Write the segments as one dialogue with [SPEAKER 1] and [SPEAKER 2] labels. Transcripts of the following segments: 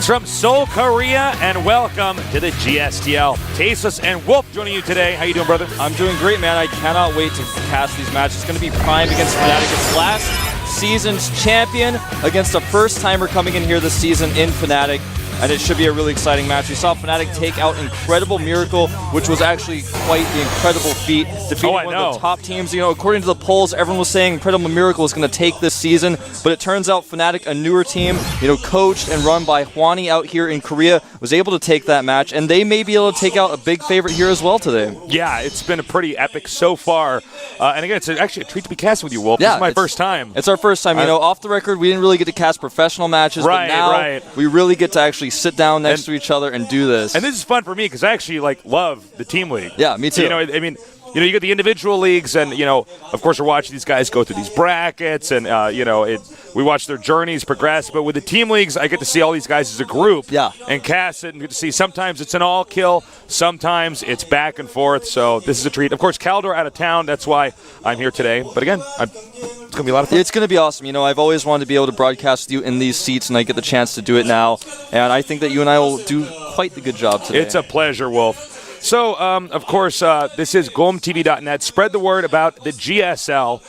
[SPEAKER 1] From Seoul, Korea, and welcome to the GSTL. Tasteless and Wolf joining you today. How you doing, brother?
[SPEAKER 2] I'm doing great, man. I cannot wait to cast these matches. It's going to be Prime against Fnatic. It's last season's champion against a first-timer coming in here this season in Fnatic. And it should be a really exciting match. We saw Fnatic take out Incredible Miracle, which was actually quite the incredible feat. Defeating one of the top teams. You know, according to the polls, everyone was saying Incredible Miracle was going to take this season. But it turns out Fnatic, a newer team, you know, coached and run by Hwani out here in Korea, was able to take that match. And they may be able to take out a big favorite here as well today.
[SPEAKER 1] Yeah, it's been a pretty epic so far. And again, it's actually a treat to be casting with you, Wolf.
[SPEAKER 2] Yeah,
[SPEAKER 1] this is my first time.
[SPEAKER 2] It's our first time. You know, off the record, we didn't really get to cast professional matches. But now we really get to actually sit down next to each other and do this.
[SPEAKER 1] And this is fun for me because I actually love the team league.
[SPEAKER 2] Yeah, me too.
[SPEAKER 1] You know, I mean, you know, you get the individual leagues, and you know, of course, we're watching these guys go through these brackets, and you know, we watch their journeys progress. But with the team leagues, I get to see all these guys as a group, and cast it, and get to see. Sometimes it's an all kill, sometimes it's back and forth. So this is a treat. Of course, Caldor out of town. That's why I'm here today. But again, it's going to be a lot of fun.
[SPEAKER 2] It's going to be awesome. You know, I've always wanted to be able to broadcast with you in these seats, and I get the chance to do it now. And I think that you and I will do quite the good job today.
[SPEAKER 1] It's a pleasure, Wolf. So, of course, this is GOMTV.net. Spread the word about the GSL,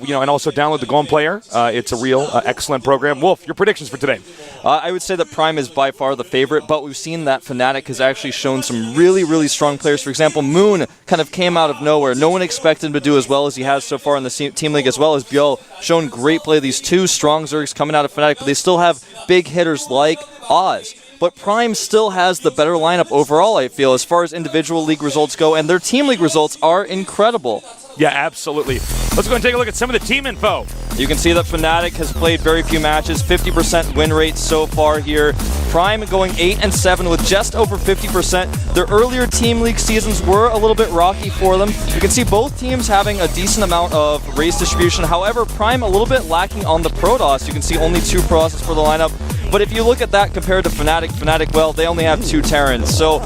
[SPEAKER 1] you know, and also download the GOM Player. It's a real excellent program. Wolf, your predictions for today?
[SPEAKER 2] I would say that Prime is by far the favorite, but we've seen that Fnatic has actually shown some really, really strong players. For example, Moon kind of came out of nowhere. No one expected him to do as well as he has so far in the team league, as well as Bjol, shown great play. These two strong Zergs coming out of Fnatic, but they still have big hitters like Oz. But Prime still has the better lineup overall, I feel, as far as individual league results go, and their team league results are incredible.
[SPEAKER 1] Yeah, absolutely. Let's go and take a look at some of the team info.
[SPEAKER 2] You can see that Fnatic has played very few matches, 50% win rate so far here. Prime going 8-7 with just over 50%. Their earlier team league seasons were a little bit rocky for them. You can see both teams having a decent amount of race distribution. However, Prime a little bit lacking on the Protoss. You can see only 2 Protosses for the lineup. But if you look at that compared to Fnatic, well, they only have 2 Terrans. So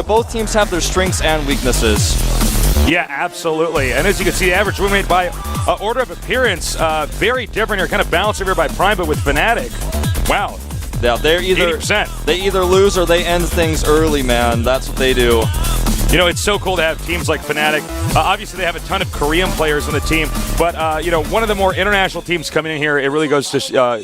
[SPEAKER 2] both teams have their strengths and weaknesses.
[SPEAKER 1] Yeah, absolutely. And as you can see, the average win rate by order of appearance, very different here, kind of balanced over here by Prime, but with Fnatic, wow.
[SPEAKER 2] Yeah, they're either
[SPEAKER 1] 80%.
[SPEAKER 2] They either lose or they end things early, man. That's what they do.
[SPEAKER 1] You know, it's so cool to have teams like Fnatic. Obviously, they have a ton of Korean players on the team, but, you know, one of the more international teams coming in here, it really goes to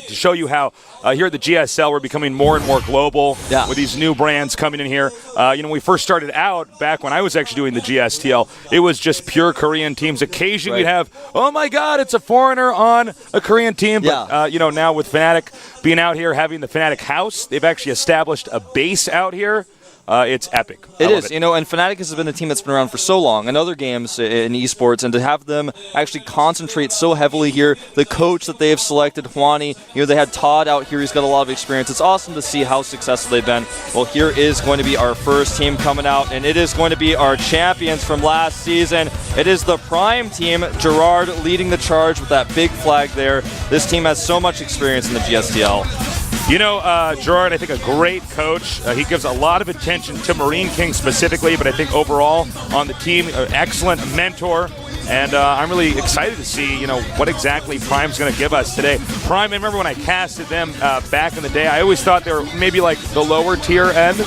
[SPEAKER 1] show you how here at the GSL, we're becoming more and more global with these new brands coming in here. You know, when we first started out, back when I was actually doing the GSTL, it was just pure Korean teams. Occasionally, you'd have, oh, my God, it's a foreigner on a Korean team. But, you know, now with Fnatic being out here, having the Fnatic house, they've actually established a base out here. It's epic.
[SPEAKER 2] It is, you know, and Fnatic has been a team that's been around for so long in other games in esports, and to have them actually concentrate so heavily here, the coach that they have selected, Hwani, you know, they had Todd out here, he's got a lot of experience. It's awesome to see how successful they've been. Well, here is going to be our first team coming out, and it is going to be our champions from last season. It is the Prime team, Gerard leading the charge with that big flag there. This team has so much experience in the GSTL.
[SPEAKER 1] You know, Gerard, I think a great coach. He gives a lot of attention to Marine King specifically, but I think overall on the team, an excellent mentor. And I'm really excited to see, you know, what exactly Prime's going to give us today. Prime, I remember when I casted them back in the day, I always thought they were maybe like the lower tier end.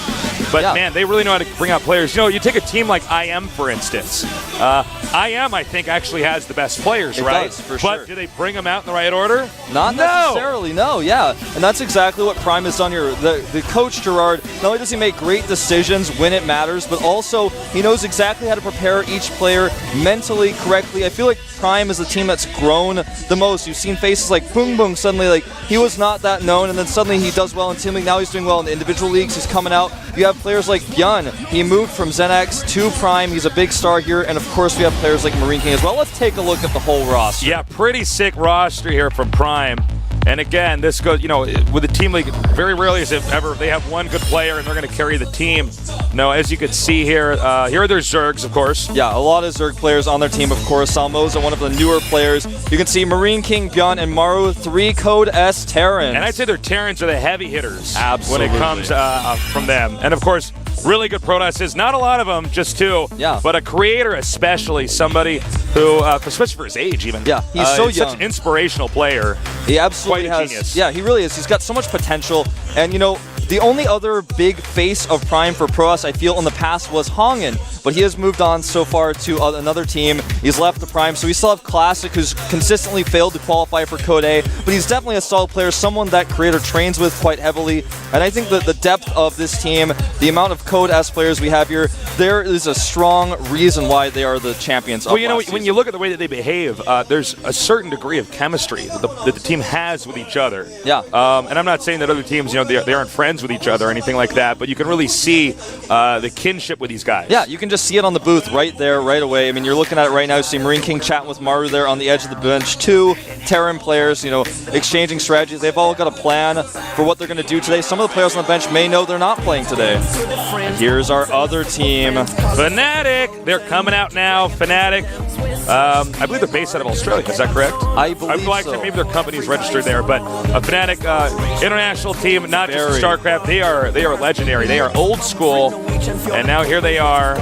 [SPEAKER 1] But, man, they really know how to bring out players. You know, you take a team like IM, for instance. IM, I think, actually has the best players, right?
[SPEAKER 2] Does, for sure.
[SPEAKER 1] But do they bring them out in the right order?
[SPEAKER 2] Not necessarily, no, yeah. And that's exactly what Prime has done here. The coach, Gerard, not only does he make great decisions when it matters, but also he knows exactly how to prepare each player mentally correctly. I feel like Prime is the team that's grown the most. You've seen faces like Boom Boom suddenly, like, he was not that known, and then suddenly he does well in team league. Now he's doing well in the individual leagues. He's coming out. You have players like Byun. He moved from Zenex to Prime. He's a big star here. And, of course, we have players like Marine King as well. Let's take a look at the whole roster.
[SPEAKER 1] Yeah, pretty sick roster here from Prime. And again, this goes, with the team league, very rarely is it ever they have one good player and they're going to carry the team. No, as you can see here, here are their Zergs, of course.
[SPEAKER 2] Yeah, a lot of Zerg players on their team, of course. Salmoza, one of the newer players. You can see Marine King, Bjorn, and Maru, 3 Code S Terrans.
[SPEAKER 1] And I'd say their Terrans are the heavy hitters.
[SPEAKER 2] Absolutely.
[SPEAKER 1] When it comes from them. And of course, really good Protoss. Not a lot of them, just 2.
[SPEAKER 2] Yeah.
[SPEAKER 1] But a creator especially, somebody who, especially for his age even.
[SPEAKER 2] Yeah, he's so young.
[SPEAKER 1] Such an inspirational player.
[SPEAKER 2] He absolutely
[SPEAKER 1] Quite a
[SPEAKER 2] has.
[SPEAKER 1] genius.
[SPEAKER 2] Yeah, he really is. He's got so much potential. And, the only other big face of Prime for Protoss, I feel, in the past was Hongen. But he has moved on so far to another team. He's left the Prime. So we still have Classic, who's consistently failed to qualify for Code A. But he's definitely a solid player, someone that Creator trains with quite heavily. And I think that the depth of this team, the amount of Code S players we have here, there is a strong reason why they are the champions of last season.
[SPEAKER 1] When you look at the way that they behave, there's a certain degree of chemistry that the team has with each other.
[SPEAKER 2] Yeah.
[SPEAKER 1] And I'm not saying that other teams, they aren't friends with each other or anything like that, but you can really see the kinship with these guys.
[SPEAKER 2] Yeah, you can just see it on the booth right there, right away. I mean, you're looking at it right now. You see Marine King chatting with Maru there on the edge of the bench. 2 Terran players, exchanging strategies. They've all got a plan for what they're going to do today. Some of the players on the bench may know they're not playing today. And here's our other team.
[SPEAKER 1] Fnatic, they're coming out now. Fnatic, I believe they're based out of Australia. Is that correct?
[SPEAKER 2] I believe so.
[SPEAKER 1] Maybe their company's registered there, but a Fnatic international team, not just in StarCraft. They are legendary. They are old school, and now here they are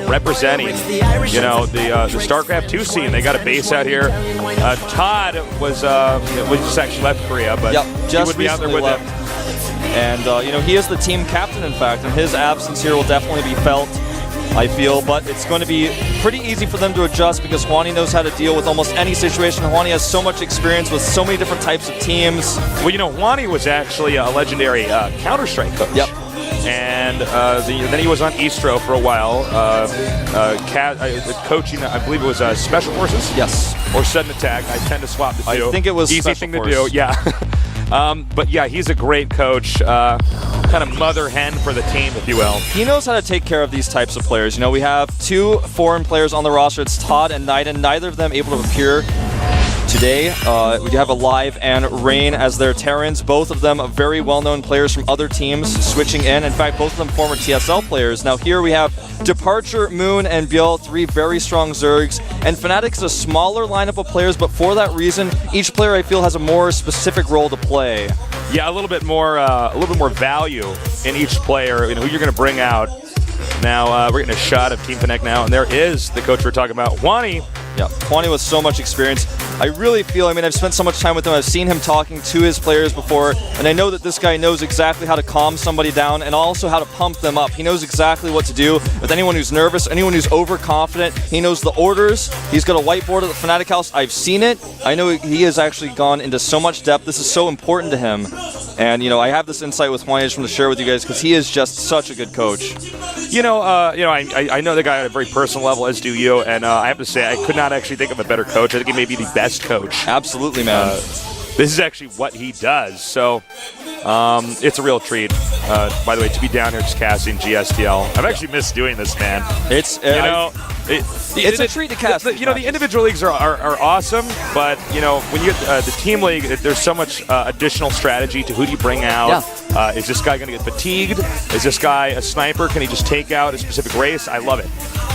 [SPEAKER 1] representing, the StarCraft 2 scene. They got a base out here. Todd was just actually left Korea, but he would be out there with them.
[SPEAKER 2] And he is the team captain, in fact, and his absence here will definitely be felt, I feel, but it's going to be pretty easy for them to adjust because Juani knows how to deal with almost any situation. Juani has so much experience with so many different types of teams.
[SPEAKER 1] Well, Juani was actually a legendary Counter-Strike coach.
[SPEAKER 2] Yep.
[SPEAKER 1] And then he was on Eastro for a while, coaching, I believe it was Special Forces?
[SPEAKER 2] Yes.
[SPEAKER 1] Or Sudden Attack. I tend to swap the two.
[SPEAKER 2] I think it was
[SPEAKER 1] Easy
[SPEAKER 2] Special
[SPEAKER 1] thing
[SPEAKER 2] Force.
[SPEAKER 1] to do, yeah. But yeah, he's a great coach, kind of mother hen for the team, if you will.
[SPEAKER 2] He knows how to take care of these types of players. We have 2 foreign players on the roster. It's Todd and Naiden, neither of them able to appear today. We do have Alive and Rain as their Terrans. Both of them very well-known players from other teams switching in. In fact, both of them former TSL players. Now here we have Departure, Moon, and Biel, 3 very strong Zergs. And Fnatic is a smaller lineup of players, but for that reason, each player I feel has a more specific role to play.
[SPEAKER 1] Yeah, a little bit more value in each player, who you're going to bring out. Now we're getting a shot of Team Fnatic now, and there is the coach we're talking about, Juani.
[SPEAKER 2] Yeah, Juani with so much experience. I really feel, I've spent so much time with him. I've seen him talking to his players before, and I know that this guy knows exactly how to calm somebody down and also how to pump them up. He knows exactly what to do with anyone who's nervous, anyone who's overconfident. He knows the orders. He's got a whiteboard at the Fnatic house. I've seen it. I know he has actually gone into so much depth. This is so important to him. And, I have this insight with Juani I just want to share with you guys because he is just such a good coach.
[SPEAKER 1] I know the guy at a very personal level, as do you, and I have to say I could not actually think of a better coach. I think he may be the best coach.
[SPEAKER 2] Absolutely, man.
[SPEAKER 1] This is actually what he does, so it's a real treat. By the way, to be down here just casting GSTL. I've actually missed doing this, man.
[SPEAKER 2] It's a treat to cast.
[SPEAKER 1] The individual leagues are awesome, but when you get the team league, there's so much additional strategy to who do you bring out.
[SPEAKER 2] Yeah.
[SPEAKER 1] Is this guy going to get fatigued? Is this guy a sniper? Can he just take out a specific race? I love it.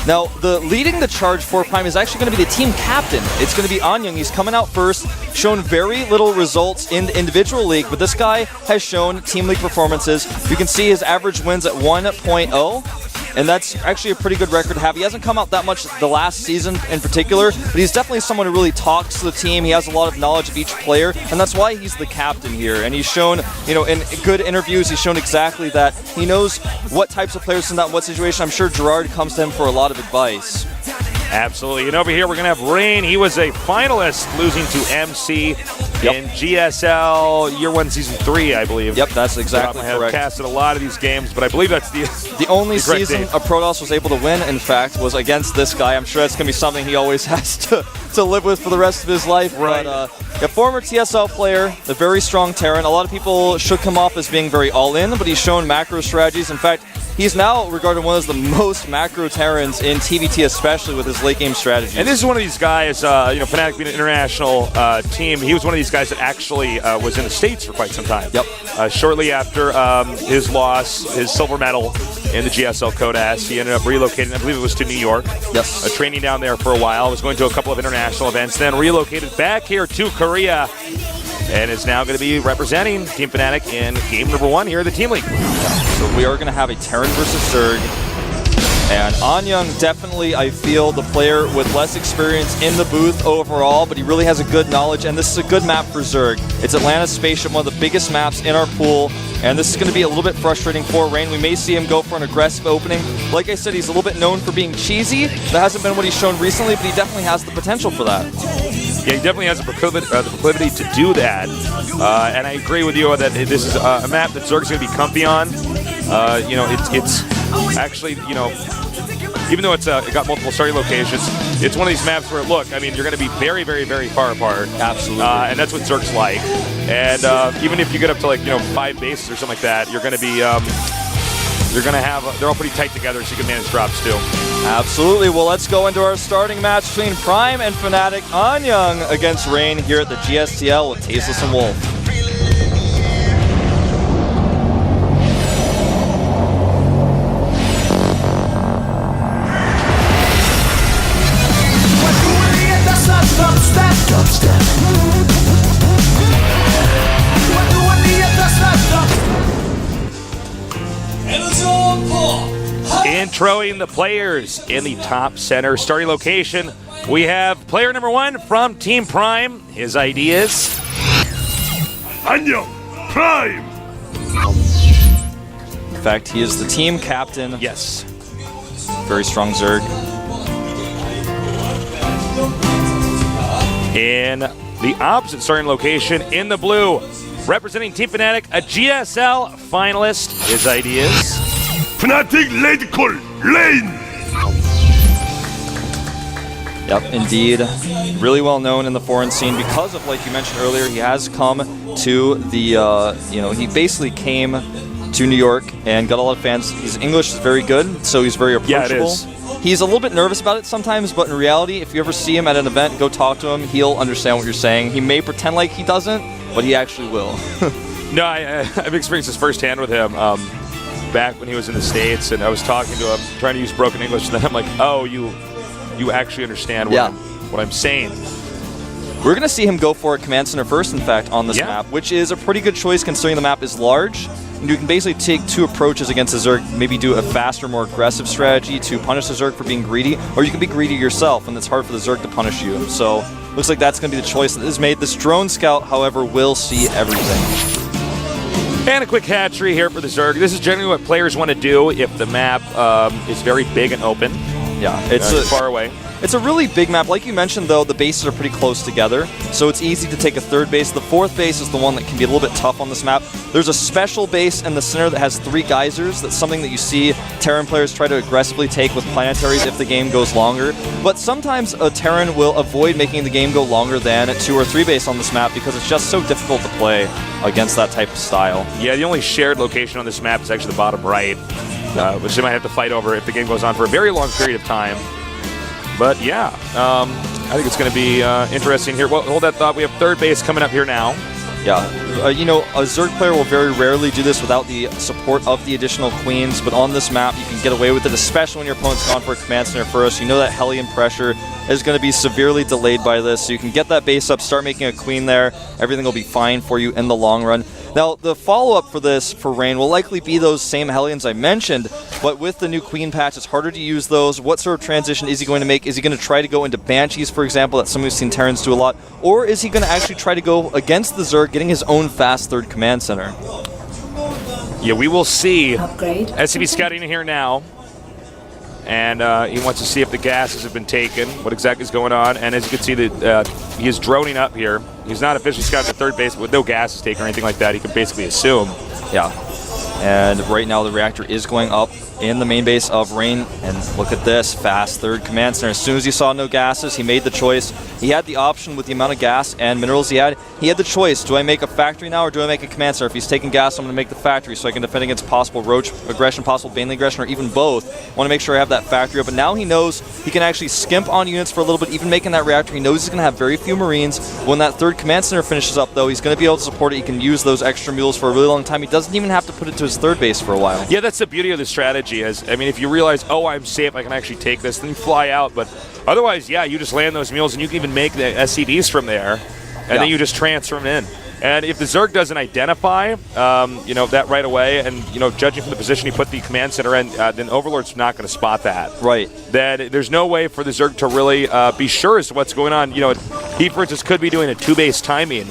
[SPEAKER 2] Now, the leading the charge for Prime is actually going to be the team captain. It's going to be Anyang. He's coming out first, shown very little results in the individual league, but this guy has shown team league performances. You can see his average wins at 1.0. And that's actually a pretty good record to have. He hasn't come out that much the last season in particular, but he's definitely someone who really talks to the team. He has a lot of knowledge of each player, and that's why he's the captain here. And he's shown, in good interviews, he's shown exactly that. He knows what types of players in that what situation. I'm sure Gerard comes to him for a lot of advice.
[SPEAKER 1] Absolutely. And over here, we're going to have Rain. He was a finalist, losing to MC in GSL Year 1, Season 3, I believe.
[SPEAKER 2] Yep, that's exactly correct.
[SPEAKER 1] I've casted a lot of these games, but I believe that's the
[SPEAKER 2] only season a Protoss was able to win, in fact, was against this guy. I'm sure that's going to be something he always has to live with for the rest of his life.
[SPEAKER 1] Right.
[SPEAKER 2] But a former TSL player, a very strong Terran. A lot of people should come off as being very all-in, but he's shown macro strategies. In fact, he's now regarded one of the most macro Terrans in TVT, especially with his late game strategy.
[SPEAKER 1] And this is one of these guys, Fnatic being an international team, he was one of these guys that actually was in the States for quite some time.
[SPEAKER 2] Yep.
[SPEAKER 1] Shortly after his loss, his silver medal in the GSL Codas, he ended up relocating, I believe it was to New York.
[SPEAKER 2] Yes.
[SPEAKER 1] Training down there for a while, was going to a couple of international events, then relocated back here to Korea, and is now going to be representing Team Fnatic in game number 1 here at the Team League.
[SPEAKER 2] So we are going to have a Terran versus Zerg. And Anyang, definitely, I feel, the player with less experience in the booth overall, but he really has a good knowledge, and this is a good map for Zerg. It's Atlantis Spaceship, one of the biggest maps in our pool, and this is going to be a little bit frustrating for Rain. We may see him go for an aggressive opening. Like I said, he's a little bit known for being cheesy. That hasn't been what he's shown recently, but he definitely has the potential for that.
[SPEAKER 1] Yeah, he definitely has the proclivity to do that, and I agree with you that this is a map that Zerg's going to be comfy on. It's actually, even though it got multiple starting locations, it's one of these maps where, look, I mean, you're going to be very, very, very far apart.
[SPEAKER 2] Absolutely.
[SPEAKER 1] And that's what Zerg's like. And even if you get up to 5 bases or something like that, you're going to be, they're all pretty tight together, so you can manage drops too.
[SPEAKER 2] Absolutely. Well, let's go into our starting match between Prime and Fnatic. Anyang against Rain here at the GSTL with Tasteless and Wolf.
[SPEAKER 1] Introing the players in the top center starting location, we have player number 1 from Team Prime. His ID is
[SPEAKER 3] Anyang Prime.
[SPEAKER 2] In fact, he is the team captain.
[SPEAKER 1] Yes.
[SPEAKER 2] Very strong Zerg.
[SPEAKER 1] In the opposite starting location, in the blue, representing Team Fnatic, a GSL finalist. His ID is
[SPEAKER 3] Fnatic Radical Lane.
[SPEAKER 2] Yep, indeed. Really well known in the foreign scene because of, like you mentioned earlier, he has come to the, he basically came to New York and got a lot of fans. His English is very good, so he's very approachable.
[SPEAKER 1] Yeah, it is.
[SPEAKER 2] He's a little bit nervous about it sometimes, but in reality, if you ever see him at an event, go talk to him. He'll understand what you're saying. He may pretend like he doesn't, but he actually will.
[SPEAKER 1] No, I've experienced this firsthand with him. Back when he was in the States, and I was talking to him, trying to use broken English, and then I'm like, oh, you actually understand what I'm saying.
[SPEAKER 2] We're going to see him go for a command center first, in fact, on this map, which is a pretty good choice considering the map is large. And you can basically take 2 approaches against the Zerg, maybe do a faster, more aggressive strategy to punish the Zerg for being greedy, or you can be greedy yourself, and it's hard for the Zerg to punish you. So, looks like that's going to be the choice that is made. This drone scout, however, will see everything.
[SPEAKER 1] And a quick hatchery here for the Zerg. This is generally what players want to do if the map is very big and open.
[SPEAKER 2] Yeah, it's
[SPEAKER 1] far away.
[SPEAKER 2] It's a really big map. Like you mentioned, though, the bases are pretty close together, so it's easy to take a 3rd base. The 4th base is the one that can be a little bit tough on this map. There's a special base in the center that has 3 geysers. That's something that you see Terran players try to aggressively take with planetaries if the game goes longer. But sometimes a Terran will avoid making the game go longer than a 2 or 3 base on this map because it's just so difficult to play against that type of style.
[SPEAKER 1] Yeah, the only shared location on this map is actually the bottom right, which they might have to fight over if the game goes on for a very long period of time. But yeah, I think it's going to be interesting here. Well, hold that thought. We have 3rd base coming up here now.
[SPEAKER 2] Yeah, a Zerg player will very rarely do this without the support of the additional queens, but on this map you can get away with it, especially when your opponent's gone for a command center first. You know that Hellion pressure is going to be severely delayed by this, so you can get that base up, start making a queen there. Everything will be fine for you in the long run. Now, the follow-up for this, for Rain, will likely be those same Hellions I mentioned, but with the new Queen patch, it's harder to use those. What sort of transition is he going to make? Is he going to try to go into Banshees, for example? That's something we've seen Terrans do a lot. Or is he going to actually try to go against the Zerg, getting his own fast 3rd command center?
[SPEAKER 1] Yeah, we will see.
[SPEAKER 4] Upgrade.
[SPEAKER 1] SCV scouting in here now. And he wants to see if the gases have been taken, what exactly is going on. And as you can see, he is droning up here. He's not officially scouting to 3rd base, but with no gases taken or anything like that, he can basically assume.
[SPEAKER 2] Yeah. And right now the reactor is going up in the main base of Rain. And look at this, fast third command center. As soon as he saw no gases, he made the choice. He had the option with the amount of gas and minerals he had. He had the choice, do I make a factory now or do I make a command center? If he's taking gas, I'm going to make the factory so I can defend against possible roach aggression, possible Baneling aggression, or even both. I want to make sure I have that factory up. But now he knows he can actually skimp on units for a little bit, even making that reactor. He knows he's going to have very few Marines. When that third command center finishes up, though, he's going to be able to support it. He can use those extra mules for a really long time. He doesn't even have to put it to his third base for a while.
[SPEAKER 1] Yeah, that's the beauty of the strategy. I mean, if you realize, oh, I'm safe, I can actually take this, then you fly out. But otherwise, yeah, you just land those mules, and you can even make the SCVs from there, and then you just transfer them in. And if the Zerg doesn't identify, that right away, and judging from the position he put the command center in, then Overlord's not going to spot that.
[SPEAKER 2] Right.
[SPEAKER 1] Then there's no way for the Zerg to really be sure as to what's going on. He, for instance, could be doing a 2-base timing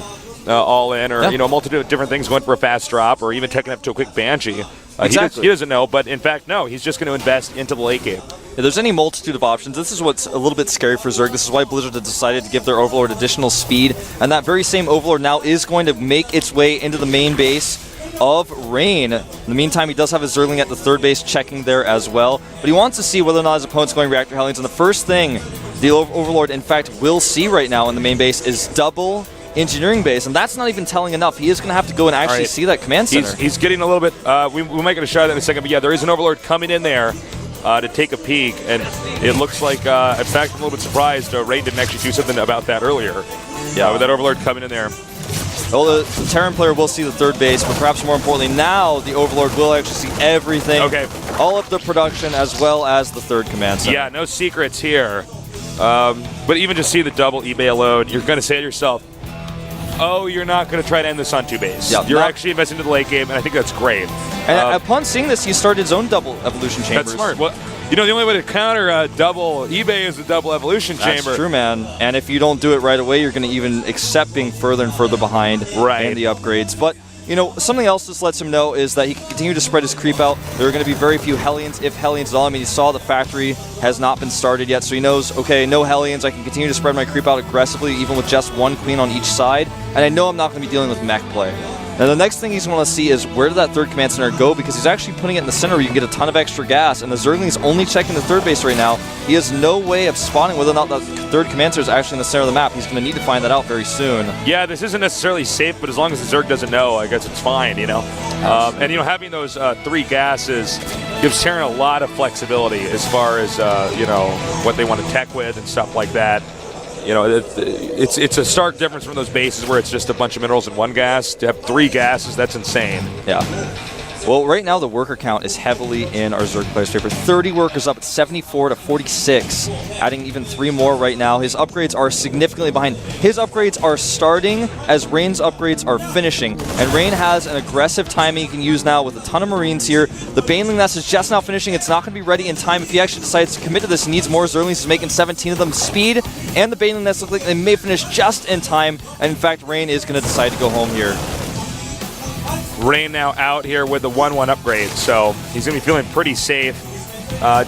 [SPEAKER 1] all in, or a multitude of different things, going for a fast drop, or even taking up to a quick Banshee.
[SPEAKER 2] Exactly.
[SPEAKER 1] He doesn't know, but in fact, no, he's just going to invest into the late game.
[SPEAKER 2] If there's any multitude of options, this is what's a little bit scary for Zerg. This is why Blizzard has decided to give their Overlord additional speed, and that very same Overlord now is going to make its way into the main base of Rain. In the meantime, he does have his Zergling at the third base checking there as well, but he wants to see whether or not his opponent's going Reactor Hellions, and the first thing the Overlord, in fact, will see right now in the main base is double engineering base, and that's not even telling enough. He is going to have to go and actually see that command center.
[SPEAKER 1] He's getting a little bit, we might get a shot at that in a second, but yeah, there is an Overlord coming in there to take a peek, and it looks like, in fact, I'm a little bit surprised Rain didn't actually do something about that earlier. Yeah, with that Overlord coming in there.
[SPEAKER 2] Well, the Terran player will see the third base, but perhaps more importantly, now the Overlord will actually see everything.
[SPEAKER 1] Okay.
[SPEAKER 2] All of the production as well as the third command center.
[SPEAKER 1] Yeah, no secrets here. But even just see the double eBay load, you're going to say to yourself, oh, you're not going to try to end this on 2-base.
[SPEAKER 2] Yeah,
[SPEAKER 1] you're actually investing into the late game, and I think that's great.
[SPEAKER 2] And upon seeing this, he started his own double evolution chambers.
[SPEAKER 1] That's smart. Well, the only way to counter double eBay is a double evolution chamber.
[SPEAKER 2] That's true, man. And if you don't do it right away, you're going to even accept being further and further behind in the upgrades. But something else this lets him know is that he can continue to spread his creep out. There are going to be very few Hellions, if Hellions at all. I mean, he saw the factory has not been started yet, so he knows, okay, no Hellions. I can continue to spread my creep out aggressively, even with just one queen on each side. And I know I'm not going to be dealing with mech play. Now, the next thing he's going to see is where did that third command center go, because he's actually putting it in the center where you can get a ton of extra gas, and the Zergling's only checking the third base right now. He has no way of spotting whether or not that third command center is actually in the center of the map. He's going to need to find that out very soon.
[SPEAKER 1] Yeah, this isn't necessarily safe, but as long as the Zerg doesn't know, I guess it's fine, And, having those 3 gases gives Terran a lot of flexibility as far as, what they want to tech with and stuff like that. It's a stark difference from those bases where it's just a bunch of minerals and 1 gas. To have 3 gases, that's insane.
[SPEAKER 2] Yeah. Well, right now the worker count is heavily in our Zerg players' favor. 30 workers up at 74 to 46, adding even 3 more right now. His upgrades are significantly behind. His upgrades are starting as Rain's upgrades are finishing. And Rain has an aggressive timing he can use now with a ton of Marines here. The Baneling Nest is just now finishing. It's not going to be ready in time. If he actually decides to commit to this, he needs more Zerglings. He's making 17 of them. Speed and the Baneling Nest look like they may finish just in time. And in fact, Rain is going to decide to go home here.
[SPEAKER 1] Rain now out here with the 1-1 upgrade, so he's going to be feeling pretty safe.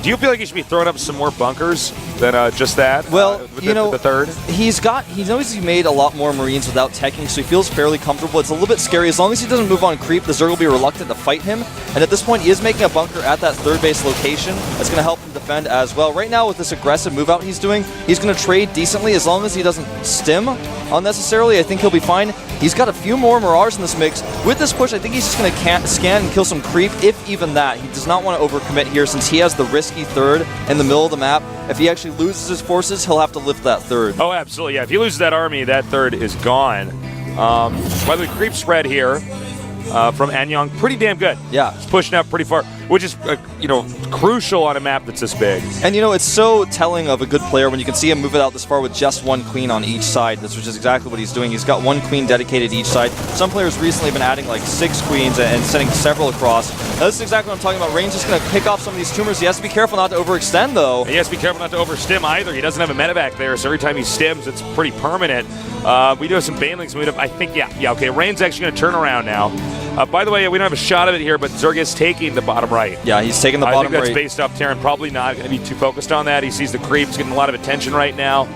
[SPEAKER 1] Do you feel like he should be throwing up some more bunkers than just that?
[SPEAKER 2] Well,
[SPEAKER 1] the third?
[SPEAKER 2] He knows he made a lot more Marines without teching, so he feels fairly comfortable. It's a little bit scary. As long as he doesn't move on creep, the Zerg will be reluctant to fight him. And at this point, he is making a bunker at that third base location. That's going to help him defend as well. Right now, with this aggressive move out he's doing, he's going to trade decently as long as he doesn't stim unnecessarily. I think he'll be fine. He's got a few more Mirages in this mix. With this push, I think he's just going to scan and kill some creep, if even that. He does not want to overcommit here since he has the risky third in the middle of the map. If he actually loses his forces, he'll have to lift that third.
[SPEAKER 1] Oh, absolutely. Yeah, if he loses that army, that third is gone. By the way, creep spread here from Anyong, pretty damn good.
[SPEAKER 2] Yeah.
[SPEAKER 1] It's pushing out pretty far, which is, crucial on a map that's this big.
[SPEAKER 2] And, it's so telling of a good player when you can see him move it out this far with just 1 queen on each side, which is exactly what he's doing. He's got 1 queen dedicated each side. Some players recently have been adding like 6 queens and sending several across. Now, this is exactly what I'm talking about. Rain's just going to pick off some of these tumors. He has to be careful not to overextend, though.
[SPEAKER 1] And he has to be careful not to overstim either. He doesn't have a medevac there, so every time he stims, it's pretty permanent. We do have some Banelings. I think, okay. Rain's actually going to turn around now. By the way, we don't have a shot of it here, but Zerg is taking the bottom right.
[SPEAKER 2] Yeah, he's taking the bottom right.
[SPEAKER 1] I think that's based off Terran. Probably not going to be too focused on that. He sees the creeps getting a lot of attention right now.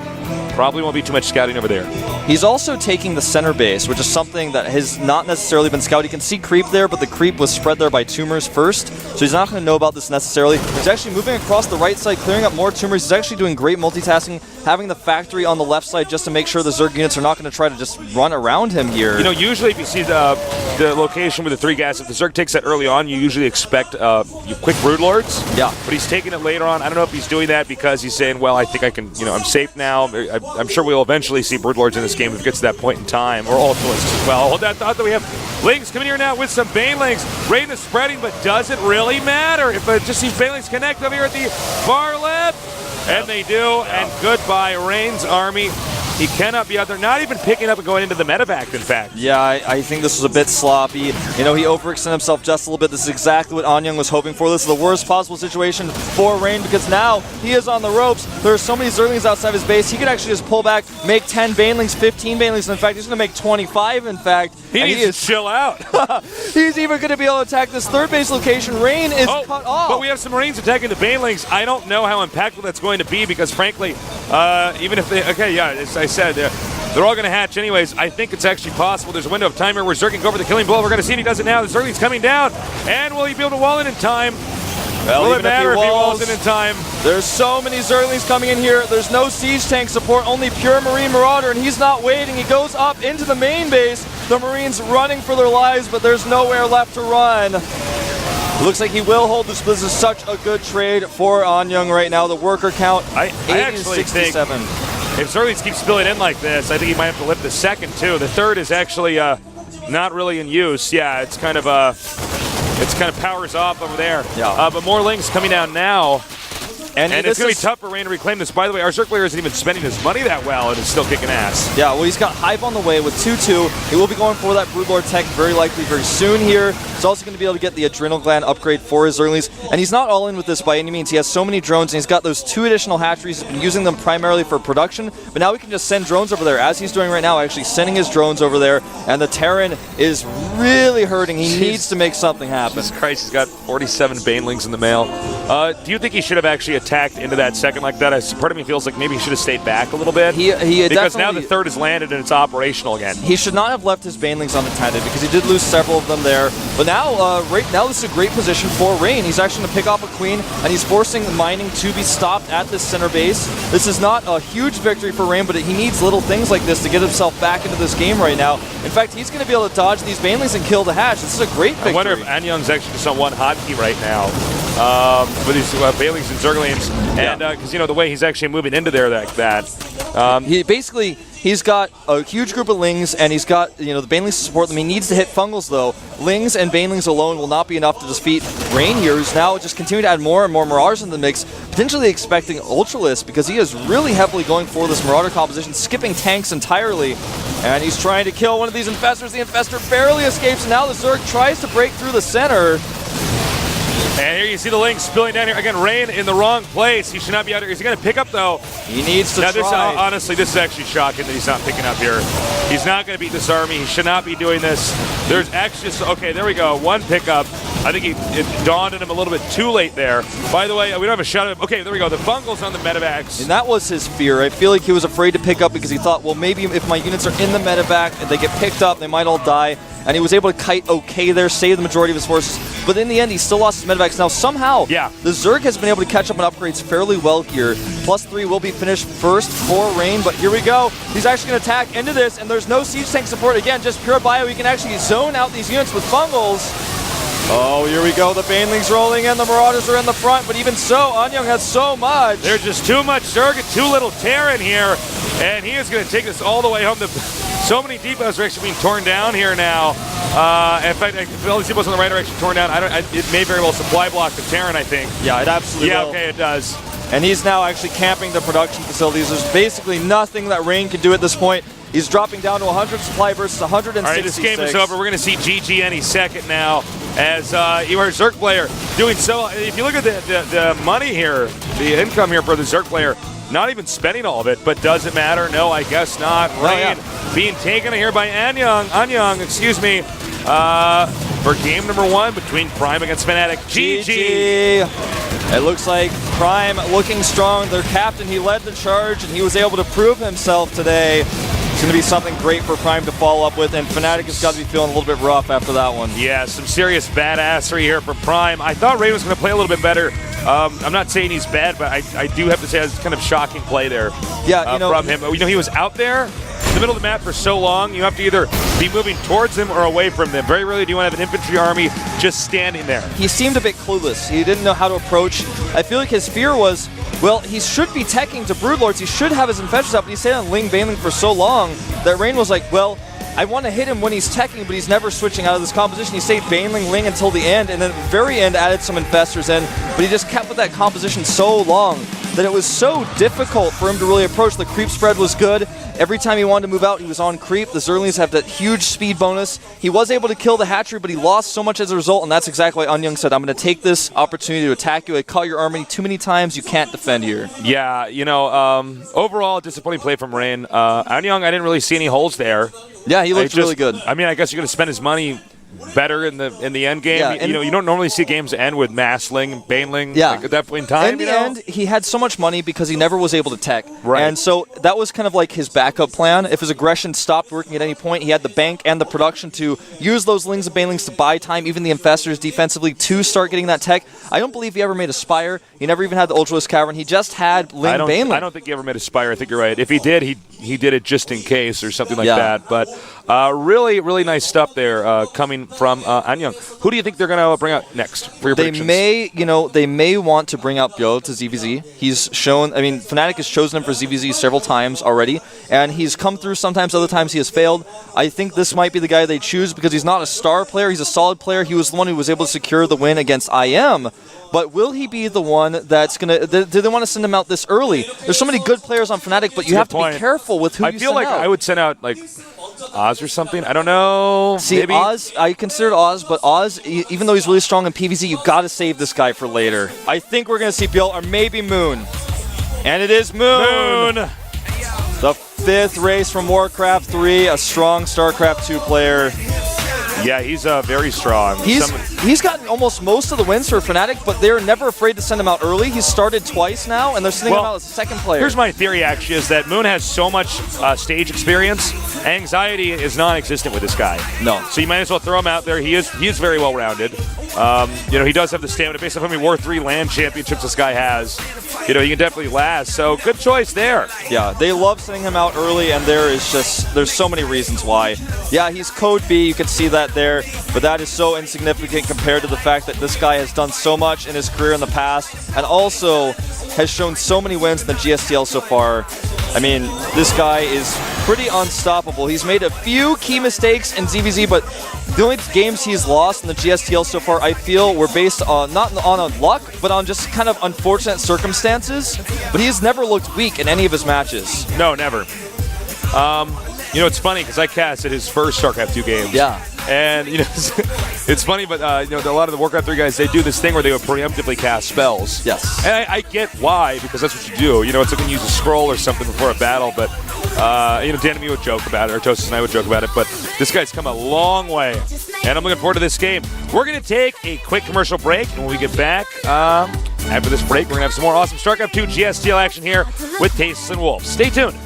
[SPEAKER 1] Probably won't be too much scouting over there.
[SPEAKER 2] He's also taking the center base, which is something that has not necessarily been scouted. You can see creep there, but the creep was spread there by tumors first, so he's not going to know about this necessarily. He's actually moving across the right side, clearing up more tumors. He's actually doing great multitasking, having the factory on the left side just to make sure the Zerg units are not going to try to just run around him here.
[SPEAKER 1] You know, usually if you see the location with the 3 gas, if the Zerg takes that early on, you usually expect quick Brood Lords.
[SPEAKER 2] Yeah.
[SPEAKER 1] But he's taking it later on. I don't know if he's doing that because he's saying, well, I think I can, you know, I'm safe now. I'm sure we'll eventually see Brood Lords in this game if it gets to that point in time, or Ultralists as well. Hold that thought that we have Lings coming here now with some Banelings. Rain is spreading, but does it really matter if just these Banelings connect over here at the far left? And they do, and goodbye, Rain's army. He cannot be out there, not even picking up and going into the medevac, in fact.
[SPEAKER 2] Yeah, I think this was a bit sloppy. You know, he overextended himself just a little bit. This is exactly what Anyang was hoping for. This is the worst possible situation for Rain because now he is on the ropes. There are so many Zerglings outside his base. He could actually just pull back, make 10 Banelings, 15 Banelings. In fact, he's going to make 25, in fact.
[SPEAKER 1] He needs to chill out.
[SPEAKER 2] He's even going to be able to attack this third base location. Rain is cut off.
[SPEAKER 1] But we have some Marines attacking the Banelings. I don't know how impactful that's going to be because, frankly, even if they... Okay, yeah, as I said, they're all going to hatch anyways. I think it's actually possible. There's a window of time here where Zerg can go for the killing blow. We're going to see if he does it now. The Zergling's coming down. And will he be able to wall in time?
[SPEAKER 2] Well,
[SPEAKER 1] will it matter if he walls in time?
[SPEAKER 2] There's so many Zerglings coming in here. There's no siege tank support, only pure Marine Marauder, and he's not waiting. He goes up into the main base. The Marines running for their lives, but there's nowhere left to run. Looks like he will hold this. This is such a good trade for Anyang right now. The worker count,
[SPEAKER 1] I actually
[SPEAKER 2] 67.
[SPEAKER 1] If Zerglings keep spilling in like this, I think he might have to lift the second too. The third is actually not really in use. Yeah, it's kind of powers off over there.
[SPEAKER 2] Yeah.
[SPEAKER 1] But more Lings coming down now. And it's going to be tough for Rain to reclaim this. By the way, our Zerg player isn't even spending his money that well, and is still kicking ass.
[SPEAKER 2] Yeah, well, he's got Hive on the way with 2-2. He will be going for that Broodlord tech very likely very soon here. He's also going to be able to get the Adrenal Gland upgrade for his Zerglings. And he's not all in with this by any means. He has so many drones, and he's got those 2 additional hatcheries. He's been using them primarily for production, but now we can just send drones over there, as he's doing right now, actually sending his drones over there. And the Terran is really hurting. He needs to make something happen.
[SPEAKER 1] Jesus Christ, he's got 47 Banelings in the mail. Do you think he should have actually attacked into that second like that? Part of me feels like maybe he should have stayed back a little bit. Because now the third is landed and it's operational again.
[SPEAKER 2] He should not have left his Banelings unattended because he did lose several of them there. But now, right now, this is a great position for Rain. He's actually going to pick off a Queen, and he's forcing mining to be stopped at this center base. This is not a huge victory for Rain, but he needs little things like this to get himself back into this game right now. In fact, he's going to be able to dodge these Banelings and kill the hatch. This is a great victory.
[SPEAKER 1] I wonder if Anyang's actually just on one hotkey right now with these Banelings and Zerglings. And because, you know, the way he's actually moving into there like that.
[SPEAKER 2] He's got a huge group of Lings, and he's got, you know, the Banelings to support them. He needs to hit Fungals, though. Lings and Banelings alone will not be enough to defeat Rain here, who's now just continuing to add more and more Marauders in the mix, potentially expecting Ultralisk, because he is really heavily going for this Marauder composition, skipping tanks entirely. And he's trying to kill one of these Infestors. The Infestor barely escapes, and now the Zerg tries to break through the center.
[SPEAKER 1] And here you see the Lings spilling down here. Again, Rain in the wrong place. He should not be out here. Is he going to pick up, though?
[SPEAKER 2] He needs to
[SPEAKER 1] try. Honestly, this is actually shocking that he's not picking up here. He's not going to beat this army. He should not be doing this. There's actually just... Okay, there we go. One pickup. I think it dawned on him a little bit too late there. By the way, we don't have a shot of... Okay, there we go. The Fungal's on the medevacs.
[SPEAKER 2] And that was his fear. I feel like he was afraid to pick up because he thought, well, maybe if my units are in the medevac and they get picked up, they might all die. And he was able to kite okay there, save the majority of his forces. But in the end, he still lost his medevacs. Now, somehow, the Zerg has been able to catch up on upgrades fairly well here. +3 will be finished first for Rain, but here we go. He's actually going to attack into this, and there's no siege tank support. Again, just pure bio. He can actually zone out these units with Fungals. Oh, here we go. The Banelings rolling in. The Marauders are in the front, but even so, Anyang has so much.
[SPEAKER 1] There's just too much Zerg and too little Terran here, and he is going to take this all the way home. So many depots are actually being torn down here now. In fact, if all these depots in the right direction torn down, it may very well supply block the Terran, I think.
[SPEAKER 2] Yeah, it absolutely will.
[SPEAKER 1] Yeah, okay, it does.
[SPEAKER 2] And he's now actually camping the production facilities. There's basically nothing that Rain can do at this point. He's dropping down to 100 supply versus 166.
[SPEAKER 1] All right, this game is over. We're going to see GG any second now as you are a Zerg player doing so. If you look at the money here, the income here for the Zerg player, not even spending all of it, but does it matter? No, I guess not. Rain being taken here by Anyang, excuse me, for game number 1 between Prime against Fnatic. GG.
[SPEAKER 2] It looks like Prime looking strong. Their captain, he led the charge, and he was able to prove himself today. It's going to be something great for Prime to follow up with, and Fnatic has got to be feeling a little bit rough after that one.
[SPEAKER 1] Yeah, some serious badassery here from Prime. I thought Rain was going to play a little bit better. I'm not saying he's bad, but I do have to say it's kind of shocking play there from him. He was out there in the middle of the map for so long, you have to either be moving towards him or away from them. Very rarely do you want to have an infantry army just standing there.
[SPEAKER 2] He seemed a bit clueless. He didn't know how to approach. I feel like his fear was, well, he should be teching to Broodlords. He should have his Infestors out, but he stayed on Ling Baneling for so long that Rain was like, well, I want to hit him when he's teching, but he's never switching out of this composition. He stayed Baneling Ling until the end, and then at the very end added some Infestors in, but he just kept with that composition so long that it was so difficult for him to really approach. The creep spread was good. Every time he wanted to move out, he was on creep. The Zerlings have that huge speed bonus. He was able to kill the hatchery, but he lost so much as a result, and that's exactly why Unyoung said, I'm going to take this opportunity to attack you. I caught your army too many times. You can't defend here.
[SPEAKER 1] Yeah, overall, disappointing play from Rain. Unyoung, I didn't really see any holes there.
[SPEAKER 2] Yeah, he looked really good.
[SPEAKER 1] I mean, I guess you're going to spend his money better in the end game.
[SPEAKER 2] Yeah,
[SPEAKER 1] you don't normally see games end with Massling, Baneling at that point in time.
[SPEAKER 2] In the end, he had so much money because he never was able to tech.
[SPEAKER 1] Right.
[SPEAKER 2] And so that was kind of like his backup plan. If his aggression stopped working at any point, he had the bank and the production to use those Lings and Banelings to buy time, even the Infestors defensively, to start getting that tech. I don't believe he ever made a Spire. He never even had the Ultralisk Cavern. He just had Ling Baneling.
[SPEAKER 1] I don't think he ever made a Spire. I think you're right. If he did, he did it just in case or something like that. But really, really nice stuff there coming from Anyang. Who do you think they're going to bring out next for your predictions?
[SPEAKER 2] They may want to bring out Byo to ZVZ. He's shown, Fnatic has chosen him for ZVZ several times already, and he's come through sometimes, other times he has failed. I think this might be the guy they choose because he's not a star player, he's a solid player. He was the one who was able to secure the win against IM. But will he be the one that's going to... Do they want to send him out this early? There's so many good players on Fnatic, but you have to be careful with who you send out. I feel like
[SPEAKER 1] I would send out, Oz or something. I don't know.
[SPEAKER 2] See,
[SPEAKER 1] maybe?
[SPEAKER 2] Oz, I considered Oz, but Oz, even though he's really strong in PvZ, you've got to save this guy for later. I think we're going to see Bill or maybe Moon. And it is Moon! The 5th race from Warcraft 3, a strong StarCraft 2 player.
[SPEAKER 1] Yeah, he's very strong.
[SPEAKER 2] He's gotten almost most of the wins for Fnatic, but they're never afraid to send him out early. He's started twice now, and they're sending him out as a second player.
[SPEAKER 1] Here's my theory, actually, is that Moon has so much stage experience. Anxiety is non-existent with this guy.
[SPEAKER 2] No.
[SPEAKER 1] So you might as well throw him out there. He is very well-rounded. He does have the stamina. Based on how many War 3 LAN championships this guy has, he can definitely last. So good choice there.
[SPEAKER 2] Yeah, they love sending him out early, and there's so many reasons why. Yeah, he's Code B. You can see that there, but that is so insignificant compared to the fact that this guy has done so much in his career in the past and also has shown so many wins in the GSTL so far. This guy is pretty unstoppable. He's made a few key mistakes in ZVZ, but the only games he's lost in the GSTL so far, I feel, were based on not on luck, but on just kind of unfortunate circumstances. But he has never looked weak in any of his matches.
[SPEAKER 1] No, never. It's funny because I casted his first StarCraft 2 games.
[SPEAKER 2] Yeah.
[SPEAKER 1] And, it's funny, but, a lot of the Warcraft 3 guys, they do this thing where they would preemptively cast spells.
[SPEAKER 2] Yes.
[SPEAKER 1] And I get why, because that's what you do. It's like when you use a scroll or something before a battle, but, Dan and me would joke about it, or Tosis and I would joke about it, but this guy's come a long way, and I'm looking forward to this game. We're going to take a quick commercial break, and when we get back, after this break, we're going to have some more awesome StarCraft 2 GSTL action here with Tastes and Wolves. Stay tuned.